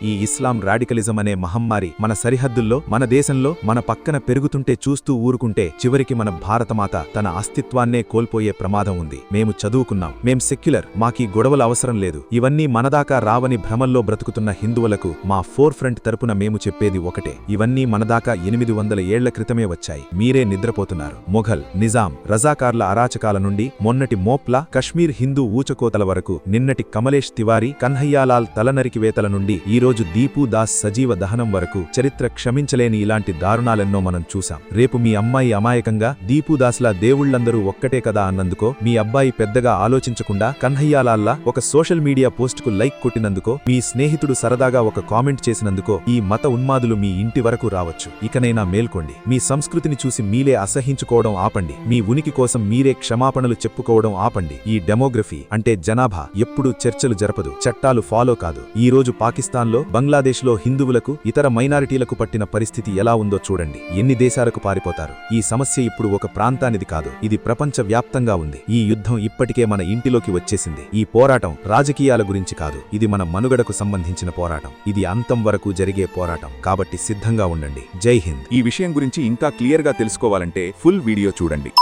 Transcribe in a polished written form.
ఈ ఇస్లాం రాడికలిజం అనే మహమ్మారి మన సరిహద్దుల్లో, మన దేశంలో, మన పక్కన పెరుగుతుంటే చూస్తూ ఊరుకుంటే చివరికి మన భారతమాత తన అస్తిత్వాన్నే కోల్పోయే ప్రమాదం ఉంది. మేము చదువుకున్నాం, మేం సెక్యులర్, మాకీ గొడవల అవసరం లేదు, ఇవన్నీ మనదాకా రావని భ్రమల్లో బ్రతుకుతున్న హిందువులకు మా ఫోర్ ఫ్రంట్ తరపున మేము చెప్పేది ఒకటే: ఇవన్నీ మనదాకా 800 ఏళ్ల క్రితమే వచ్చాయి. మీరే నిద్రపోతున్నారు. మొఘల్, నిజాం, రజాకార్ల అరాచకాల నుండి మొన్నటి మోప్లా, కశ్మీర్ హిందూ ఊచకోతల వరకు, నిన్నటి కమలేష్ తివారీ, కన్హయ్యాలాల్ తలనరికివేతల నుండి ఈరోజు దీపూ దాస్ సజీవ దహనం వరకు చరిత్ర క్షమించలేని ఇలాంటి దారుణాలెన్నో మనం చూశాం. రేపు మీ అమ్మాయి అమాయకంగా దీపూదాస్లా దేవుళ్లందరూ ఒక్కటే కదా అన్నందుకో, మీ అబ్బాయి పెద్దగా ఆలోచించకుండా కన్హయ్యాలాల్లా ఒక సోషల్ మీడియా పోస్టుకు లైక్ కొట్టినందుకో, మీ స్నేహితుడు సరదాగా ఒక కామెంట్ చేసినందుకో ఈ మత ఉన్మాదులు మీ ఇంటి వరకు రావచ్చు. ఇకనైనా మేల్కోండి. మీ సంస్కృతిని చూసి మీలే అసహించుకోవడం ఆపండి. మీ ఉనికి కోసం మీరే క్షమాపణలు చెప్పుకోవడం ఆపండి. ఈ డెమోగ్రఫీ అంటే జనాభా ఎప్పుడూ చర్చలు జరపదు, చట్టాలు ఫాలో కాదు. ఈ రోజు పాకిస్తాన్లో, బంగ్లాదేశ్లో హిందువులకు, ఇతర మైనారిటీలకు పట్టిన పరిస్థితి ఎలా ఉందో చూడండి. ఎన్ని దేశాలకు పారిపోతారు? ఈ సమస్య ఇప్పుడు ఒక ప్రాంతానిది కాదు, ఇది ప్రపంచ వ్యాప్తంగా ఉంది. ఈ యుద్ధం ఇప్పటికే మన ఇంటిలోకి వచ్చేసింది. ఈ పోరాటం రాజకీయాల గురించి కాదు, ఇది మన మనుగడకు సంబంధించిన పోరాటం. ఇది అంతం వరకు జరిగే పోరాటం. కాబట్టి సిద్ధంగా ఉండండి. జై హింద్. ఈ విషయం గురించి ఇంకా క్లియర్గా తెలుసుకోవాలంటే ఫుల్ వీడియో చూడండి.